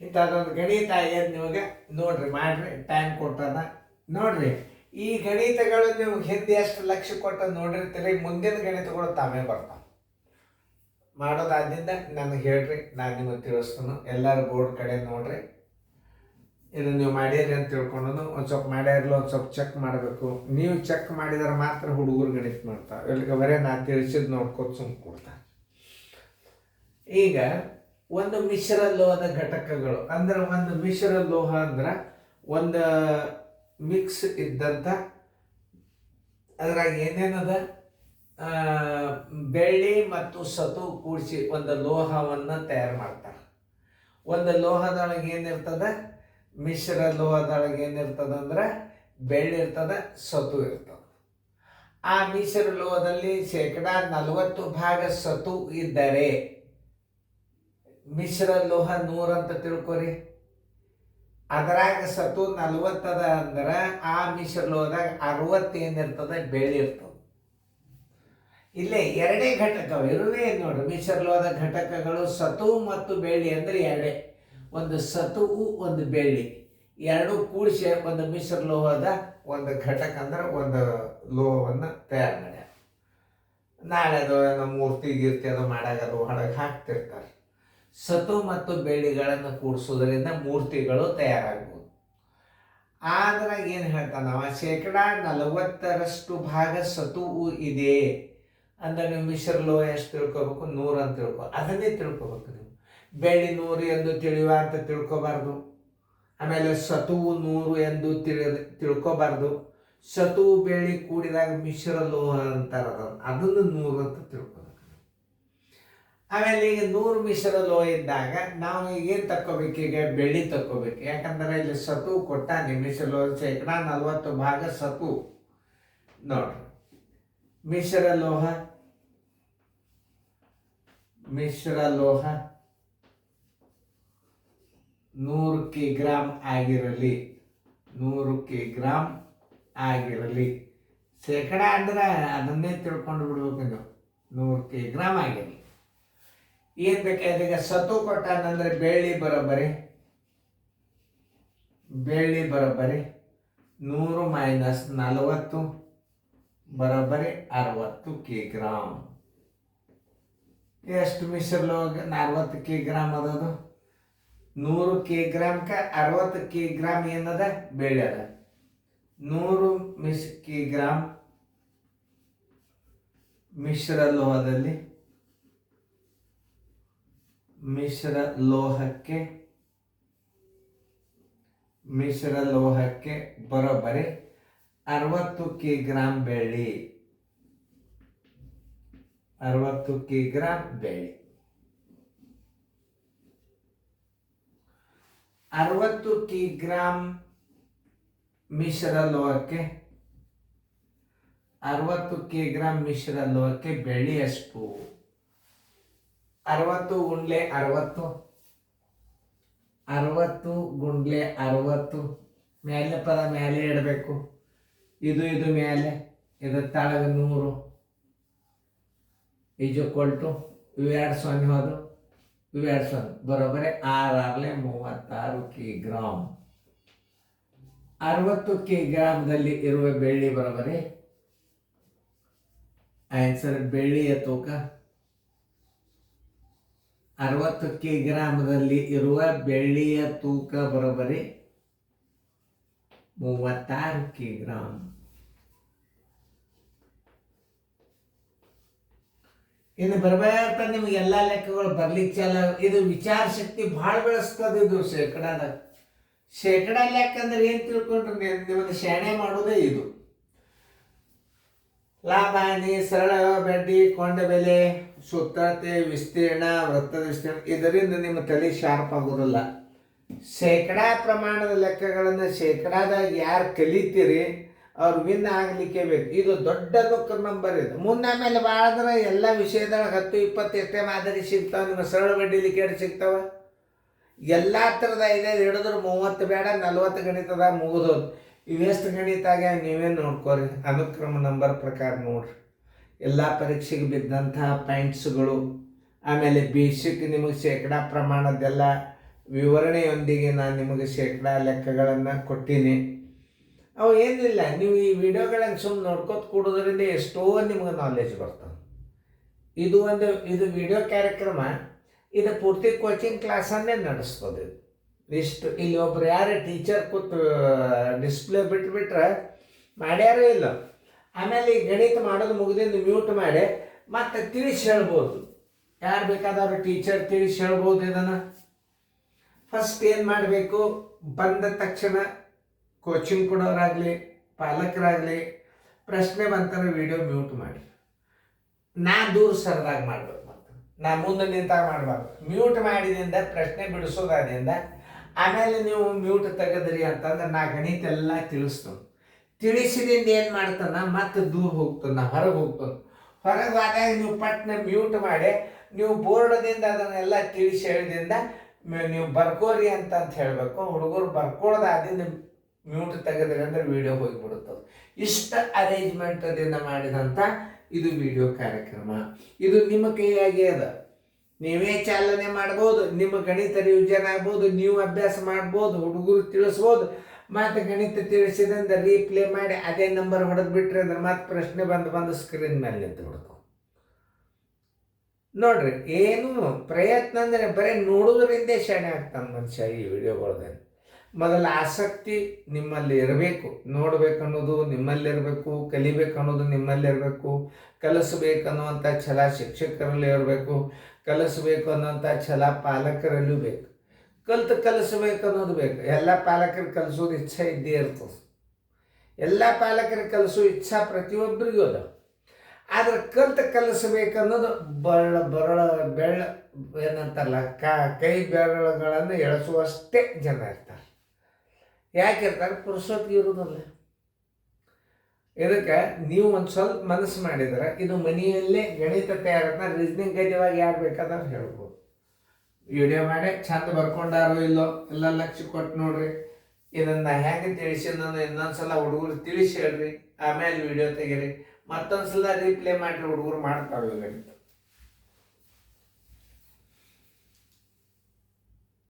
ಇಂಥದ್ದೊಂದು ಗಣಿತ ಏನು ನಿಮಗೆ ನೋಡ್ರಿ, ಮಾಡ್ರಿ, ಟೈಮ್ ಕೊಟ್ಟಾನ ನೋಡ್ರಿ. ಈ ಗಣಿತಗಳು ನೀವು ಹಿಂದೆ ಎಷ್ಟು ಲಕ್ಷ ಕೊಟ್ಟು ನೋಡಿರ್ತೀರಿ, ಮುಂದಿನ ಗಣಿತಗಳು ತಾವೇ ಬರ್ತಾವೆ. ಮಾಡೋದಾದ್ರಿಂದ ನನಗೆ ಹೇಳ್ರಿ, ನಾನು ನಿಮಗೆ ತಿಳಿಸ್ತಾನು. ಎಲ್ಲರೂ ಬೋರ್ಡ್ ಕಡೆ ನೋಡ್ರಿ. ಇದು ನೀವು ಮಾಡಿರಿ ಅಂತ ತಿಳ್ಕೊಂಡು ಒಂದು ಸ್ವಲ್ಪ ಮಾಡ್ಯಾರಲ್ಲ ಒಂದು ಸ್ವಲ್ಪ ಚೆಕ್ ಮಾಡಬೇಕು. ನೀವು ಚೆಕ್ ಮಾಡಿದ್ರೆ ಮಾತ್ರ ಹುಡುಗರು ಗಣಿತ ಮಾಡ್ತಾವೆ. ಇಲ್ಲಿಗೆ ಬರೀ ನಾನು ತಿಳಿಸಿದ್ ನೋಡ್ಕೊತ ಸುಮ್ಮ ಕೊಡ್ತಾರೆ. ಈಗ ಒಂದು ಮಿಶ್ರ ಲೋಹದ ಘಟಕಗಳು ಅಂದ್ರೆ, ಒಂದು ಮಿಶ್ರ ಲೋಹ ಅಂದ್ರೆ ಒಂದು ಮಿಕ್ಸ್ ಇದ್ದಂಥ, ಅದ್ರಾಗ ಏನೇನದ ಬೆಳ್ಳಿ ಮತ್ತು ಸತು ಕೂಡಿಸಿ ಒಂದು ಲೋಹವನ್ನು ತಯಾರು ಮಾಡ್ತಾರೆ. ಒಂದು ಲೋಹದೊಳಗೆ ಏನಿರ್ತದ, ಮಿಶ್ರ ಲೋಹದೊಳಗೆ ಏನಿರ್ತದ ಅಂದ್ರೆ ಬೆಳ್ಳಿ ಇರ್ತದ, ಸತು ಇರ್ತದ. ಆ ಮಿಶ್ರ ಲೋಹದಲ್ಲಿ 40% ಸತು ಇದ್ದರೆ ಮಿಶ್ರ ಲೋಹ 100 ಅಂತ ತಿಳ್ಕೊರಿ. ಅದರಾಗ ಸತು 40 ಅದ ಅಂದ್ರೆ ಆ ಮಿಶ್ರ ಲೋಹದಾಗ 60 ಏನಿರ್ತದೆ, ಬೆಳ್ಳಿ ಇರ್ತದೆ. ಇಲ್ಲೇ ಎರಡೇ ಘಟಕವು ಇರುವೇ ನೋಡ್ರಿ. ಮಿಶ್ರ ಲೋಹದ ಘಟಕಗಳು ಸತು ಮತ್ತು ಬೆಳ್ಳಿ ಅಂದ್ರೆ ಎರಡೇ. ಒಂದು ಸತುವು ಒಂದು ಬೆಳ್ಳಿ ಎರಡು ಕೂಡಿಸಿ ಒಂದು ಮಿಶ್ರ ಲೋಹದ ಒಂದು ಘಟಕ ಅಂದ್ರೆ ಒಂದು ಲೋಹವನ್ನು ತಯಾರು ಮಾಡ್ಯಾರ. ನಾಳೆ ಅದು ನಮ್ಮ ಮೂರ್ತಿ ಗೀರ್ತಿ ಅದು ಮಾಡಾಗದು ಹೊರಗೆ ಹಾಕ್ತಿರ್ತಾರೆ. ಸತು ಮತ್ತು ಬೆಳ್ಳಿಗಳನ್ನು ಕೂಡಿಸೋದ್ರಿಂದ ಮೂರ್ತಿಗಳು ತಯಾರಾಗ್ಬೋದು. ಆದ್ರಾಗ ಏನು ಹೇಳ್ತಾನವ, 40% ಭಾಗ ಸತುವು ಇದೆ ಅಂದ್ರೆ ನೀವು ಮಿಶ್ರ ಲೋಹ ಎಷ್ಟು ತಿಳ್ಕೊಬೇಕು, 100 ಅಂತ ತಿಳ್ಕೊ. ಅದನ್ನೇ ತಿಳ್ಕೊಬೇಕು ನೀವು. ಬೆಳ್ಳಿ 100 ಎಂದು ತಿಳಿಯುವ ಅಂತ ತಿಳ್ಕೊಬಾರ್ದು. ಆಮೇಲೆ ಸತುವು 100 ಎಂದು ತಿಳ್ಕೊಬಾರ್ದು. ಸತುವು ಬೆಳ್ಳಿ ಕೂಡಿದಾಗ ಮಿಶ್ರ ಲೋಹ ಅಂತಾರ, ಅದನ್ನು 100 ಅಂತ ತಿಳ್ಕೊಬೇಕು. ಆಮೇಲೆ ಈಗ 100 ಮಿಶ್ರ ಲೋಹ ಇದ್ದಾಗ ನಾವು ಏನು ತಕ್ಕೋಬೇಕು, ಈಗ ಬೆಳ್ಳಿ ತಕ್ಕೋಬೇಕು. ಯಾಕಂದ್ರೆ ಇಲ್ಲಿ ಸತು ಕೊಟ್ಟ ಮಿಶ್ರ ಲೋಹ 40% ಭಾಗ ಸತು. ನೋಡ್ರಿ, ಮಿಶ್ರ ಲೋಹ 100 ಕಿಗ್ರಾಂ ಆಗಿರಲಿ, 100 ಕಿಗ್ರಾಂ ಆಗಿರಲಿ. ಶೇಕಡ ಅಂದ್ರೆ ಅದನ್ನೇ ತಿಳ್ಕೊಂಡು ಬಿಡ್ಬೇಕು ನೀವು. 100 ಕಿಗ್ರಾಂ ಆಗಿರಲಿ. ಏನ್ ಬೇಕಾದ್ರೆ ಈಗ ಸತು ಕೊಟ್ಟಾನಂದ್ರೆ ಬೆಳ್ಳಿ ಬರೋಬ್ಬರಿ 100 ಮೈನಸ್ 40 ಬರೋಬ್ಬರಿ 60 ಕಿಗ್ರಾಂ. ಎಷ್ಟು ಮಿಶ್ರ ಲೋಹ 40 ಕಿಗ್ರಾಂ ಅದದು. 100 ಕಿಗ್ರಾಂಕ 60 ಕಿಗ್ರಾಂ ಏನದ, ಬೆಳ್ಳಿ ಅದ. 100 ಕಿಗ್ರಾಂ ಮಿಶ್ರ ಲೋಹದಲ್ಲಿ ಮಿಶ್ರ ಲೋಹಕ್ಕೆ ಬರೋಬ್ಬರಿ 60 ಕಿಗ್ರಾಂ ಬೆಳ್ಳಿ. 60 ಕಿಗ್ರಾಂ ಬೆಳ್ಳಿ. 60 ಕಿಗ್ರಾಂ ಮಿಶ್ರ ಲೋಹಕ್ಕೆ 60 ಕಿಗ್ರಾಂ ಮಿಶ್ರ ಲೋಹಕ್ಕೆ ಬೆಳ್ಳಿ ಎಷ್ಟು? 60 ಗುಂಡ್ಲೆ 60, 60 ಗುಂಡ್ಲೆ 60. ಮೇಲೆ ಪದ ಮೇಲೆ ಇಡಬೇಕು. ಇದು ಮೇಲೆ, ಇದು ತಳಗ 100 ಈಜುಕೊಳ್ಟು ಇವೆರಡು 0 ಹೋದು, ಇವೆರಡು 0 ಬರೋಬ್ಬರಿ 6×6 ಕಿಗ್ರಾಂ. 60 ಕಿಗ್ರಾಂದಲ್ಲಿ ಇರುವ ಬೆಳ್ಳಿ ಬರೋಬ್ಬರಿ ಆನ್ಸರ್. ಬೆಳ್ಳಿಯ ತೂಕ 60 ಕಿಗ್ರಾಂದಲ್ಲಿ ಇರುವ ಬೆಳ್ಳಿಯ ತೂಕ ಬರೋಬ್ಬರಿ 36 ಕಿಗ್ರಾಂ. ಇನ್ನು ಬರ್ತಾ ನಿಮ್ಗೆ ಎಲ್ಲ ಲೆಕ್ಕಗಳು ಬರ್ಲಿಕ್ಕೆ ಚಾಲ. ಇದು ವಿಚಾರ ಶಕ್ತಿ ಭಾಳ ಬೆಳೆಸ್ತದೆ. ಇದು ಶೇಕಡಾದಾಗ ಶೇಕಡ ಲೆಕ್ಕ ಅಂದ್ರೆ ಏನ್ ತಿಳ್ಕೊಂಡ್ರೆ ನಿಮ್ಮನ್ನು ಶಾಣೆ ಮಾಡೋದೇ ಇದು. ಲಾಭ ಹಾನಿ, ಸರಳ ಬಡ್ಡಿ, ಕೊಂಡ ಬೆಲೆ, ಸುತ್ತಳತೆ, ವಿಸ್ತೀರ್ಣ, ವೃತ್ತದ ವಿಸ್ತೀರ್ಣ, ಇದರಿಂದ ನಿಮ್ಮ ತಲೆ ಶಾರ್ಪ್ ಆಗೋದಿಲ್ಲ. ಶೇಕಡಾ ಪ್ರಮಾಣದ ಲೆಕ್ಕಗಳನ್ನು ಶೇಕಡಾದಾಗ ಯಾರು ಕಲಿತೀರಿ ಅವ್ರು ವಿನ್ ಆಗಲಿಕ್ಕೆ ಬೇಕು. ಇದು ದೊಡ್ಡ ನಂಬರ್. ಇದು ಆಮೇಲೆ ಬಾಳದ್ರೆ ಎಲ್ಲ ವಿಷಯದಾಗ 10-20 ಎಷ್ಟೇ ಮಾದರಿ ಸಿಗ್ತಾವ. ನಿಮ್ಮ ಸರಳ ಬಡ್ಡಿಲಿಕ್ಕೆ ಎರಡು ಸಿಗ್ತಾವ. ಎಲ್ಲ ಥರದ ಇದೆ ಹಿಡಿದ್ರೆ 30 ಬೇಡ 40 ಗಣಿತದಾಗ ಮುಗಿದೋದು. ಇವೆಷ್ಟು ಗಣಿತಾಗ ನೀವೇನು ನೋಡ್ಕೋರಿ, ಅನುಕ್ರಮ ನಂಬರ್ ಪ್ರಕಾರ ನೋಡ್ರಿ. ಎಲ್ಲ ಪರೀಕ್ಷೆಗೆ ಬಿದ್ದಂತಹ ಪಾಯಿಂಟ್ಸ್ಗಳು ಆಮೇಲೆ ಬೇಸಿಕ್ ನಿಮಗೆ ಶೇಕಡಾ ಪ್ರಮಾಣದ್ದೆಲ್ಲ ವಿವರಣೆಯೊಂದಿಗೆ ನಾನು ನಿಮಗೆ ಶೇಕಡಾ ಲೆಕ್ಕಗಳನ್ನು ಕೊಟ್ಟೀನಿ. ಅವು ಏನಿಲ್ಲ, ನೀವು ಈ ವಿಡಿಯೋಗಳನ್ನು ಸುಮ್ಮನೆ ನೋಡ್ಕೊತ ಕೂಡೋದ್ರಿಂದ ಎಷ್ಟೋ ನಿಮಗೆ ನಾಲೆಜ್ ಬರ್ತದೆ. ಇದು ವಿಡಿಯೋ ಕಾರ್ಯಕ್ರಮ, ಇದು ಪೂರ್ತಿ ಕೋಚಿಂಗ್ ಕ್ಲಾಸನ್ನೇ ನಡೆಸ್ತದೆ. ಇಷ್ಟು ಇಲ್ಲಿ ಒಬ್ರು ಯಾರು ಟೀಚರ್ ಕೂತು ಡಿಸ್ಪ್ಲೇ ಬಿಟ್ಬಿಟ್ರೆ ಮಾಡ್ಯಾರೋ ಇಲ್ಲ. ಆಮೇಲೆ ಈ ಗಣಿತ ಮಾಡೋದು ಮುಗಿದಿಂದ ಮ್ಯೂಟ್ ಮಾಡಿ ಮತ್ತೆ ತಿಳಿಸಿ ಹೇಳ್ಬೋದು. ಯಾರು ಬೇಕಾದವರು ಟೀಚರ್ ತಿಳಿಸಿ ಹೇಳ್ಬೋದು. ಇದನ್ನು ಫಸ್ಟ್ ಏನು ಮಾಡಬೇಕು, ಬಂದ ತಕ್ಷಣ ಕೋಚಿಂಗ್ ಕೊಡೋರಾಗಲಿ ಪಾಲಕರಾಗಲಿ ಪ್ರಶ್ನೆ ಬಂತಾರೆ ವಿಡಿಯೋ ಮ್ಯೂಟ್ ಮಾಡಿ. ನಾ ದೂರ ಸರದಾಗ ಮಾಡಬೇಕು, ಮತ್ತು ನಾ ಮುಂದೆ ನಿಂತಾಗ ಮಾಡಬಾರ್ದು. ಮ್ಯೂಟ್ ಮಾಡಿದಿಂದ ಪ್ರಶ್ನೆ ಬಿಡಿಸೋದಾದ್ರಿಂದ ಆಮೇಲೆ ನೀವು ಮ್ಯೂಟ್ ತೆಗೆದ್ರಿ ಅಂತಂದ್ರೆ ನಾ ಗಣಿತ ಎಲ್ಲ ತಿಳಿಸಿದಿಂದ ಏನು ಮಾಡ್ತಾನ ಮತ್ತೆ ದೂರ ಹೋಗ್ತಾನ, ಹೊರಗೆ ಹೋಗ್ತಾನೆ. ಹೊರಗೆ ಹೋದಾಗ ನೀವು ಪಟ್ನ ಮ್ಯೂಟ್ ಮಾಡಿ ನೀವು ಬೋರ್ಡದಿಂದ ಅದನ್ನೆಲ್ಲ ತಿಳಿಸಿ ಹೇಳಿದಿಂದ ನೀವು ಬರ್ಕೋರಿ ಅಂತ ಹೇಳಬೇಕು. ಹುಡುಗರು ಬರ್ಕೊಳ್ದಾದಿಂದ ಮ್ಯೂಟ್ ತೆಗೆದ್ರಿ ಅಂದ್ರೆ ವಿಡಿಯೋ ಹೋಗಿಬಿಡುತ್ತದೆ. ಇಷ್ಟ ಅರೇಂಜ್ಮೆಂಟದಿಂದ ಮಾಡಿದಂಥ ಇದು ವಿಡಿಯೋ ಕಾರ್ಯಕ್ರಮ. ಇದು ನಿಮ್ಮ ಕೈಯಾಗಿ ಅದ. ನೀವೇ ಚಾಲನೆ ಮಾಡ್ಬೋದು, ನಿಮ್ಮ ಗಣಿತ ರಿವಿಷನ್ ಆಗ್ಬೋದು, ನೀವು ಅಭ್ಯಾಸ ಮಾಡ್ಬೋದು, ಹುಡುಗರು ತಿಳಿಸ್ಬೋದು. ಮತ್ತು ಗಣಿತ ತಿಳಿಸಿದಂದ್ರೆ ರೀಪ್ಲೇ ಮಾಡಿ ಅದೇ ನಂಬರ್ ಹೊಡೆದು ಬಿಟ್ರಿ ಅಂದ್ರೆ ಮತ್ತೆ ಪ್ರಶ್ನೆ ಬಂದು ಸ್ಕ್ರೀನ್ ಮೇಲೆ ನಿಂತು ಬಿಡ್ತಾವೆ. ನೋಡ್ರಿ, ಏನು ಪ್ರಯತ್ನ ಅಂದರೆ ಬರೀ ನೋಡೋದ್ರಿಂದ ಶಾಣೆ ಆಗ್ತಾನೆ ಮನುಷ್ಯ. ಈ ವಿಡಿಯೋಗಳದಲ್ಲಿ ಮೊದಲ ಆಸಕ್ತಿ ನಿಮ್ಮಲ್ಲಿ ಇರಬೇಕು. ನೋಡ್ಬೇಕನ್ನೋದು ನಿಮ್ಮಲ್ಲಿರಬೇಕು, ಕಲಿಬೇಕನ್ನೋದು ನಿಮ್ಮಲ್ಲಿರಬೇಕು, ಕಲಿಸ್ಬೇಕನ್ನುವಂಥ ಛಲ ಶಿಕ್ಷಕರಲ್ಲಿ ಇರಬೇಕು, ಕಲಿಸ್ಬೇಕು ಅನ್ನೋಂಥ ಛಲ ಪಾಲಕರಲ್ಲೂ ಬೇಕು. ಕಲಿಸ್ಬೇಕು ಅನ್ನೋದು ಬೇಕು. ಎಲ್ಲ ಪಾಲಕರು ಕಲಿಸೋದು ಇಚ್ಛೆ ಇದ್ದೇ ಇರ್ತದೆ. ಎಲ್ಲ ಪಾಲಕರು ಕಲಿಸೋ ಇಚ್ಛಾ ಪ್ರತಿಯೊಬ್ಬರಿಗೂ ಅದ. ಆದ್ರೆ ಕಲಿಸ್ಬೇಕನ್ನೋದು ಬೆಳ್ಳ ಏನಂತಾರಲ್ಲ, ಕೈ ಬೆರಳುಗಳನ್ನು ಎಳೆಸುವಷ್ಟೇ ಜನ ಇರ್ತಾರೆ. ಯಾಕಿರ್ತಾರೆ? ಪುರುಷೋತ್ಗೆ ಇರೋದಿಲ್ಲ. ಇದಕ್ಕೆ ನೀವು ಒಂದು ಸ್ವಲ್ಪ ಮನಸ್ಸು ಮಾಡಿದ್ರೆ ಇದು ಮನೆಯಲ್ಲೇ ಗಣಿತ ತಯಾರನ್ನ ರೀಸನಿಂಗ್ ಗದ್ಯವಾಗಿ ಯಾರು ಬೇಕಾದ್ರೆ ಹೇಳ್ಬೋದು. ವಿಡಿಯೋ ಮಾಡಿ ಚಂದ ಬರ್ಕೊಂಡಾರೋ ಇಲ್ಲೋ ಎಲ್ಲ ಲಕ್ಷ್ಯ ಕೊಟ್ಟು ನೋಡ್ರಿ. ಇದನ್ನು ಹೆಂಗೆ ತಿಳಿಸಿ ನಾನು ಇನ್ನೊಂದ್ಸಲ ಹುಡುಗರು ತಿಳಿಸಿ ಹೇಳ್ರಿ. ಆಮೇಲೆ ವಿಡಿಯೋ ತೆಗೀರಿ, ಮತ್ತೊಂದ್ಸಲ ರೀಪ್ಲೇ ಮಾಡಿರಿ. ಹುಡುಗರು ಮಾಡ್ತಾವೆ ಗಣಿತ.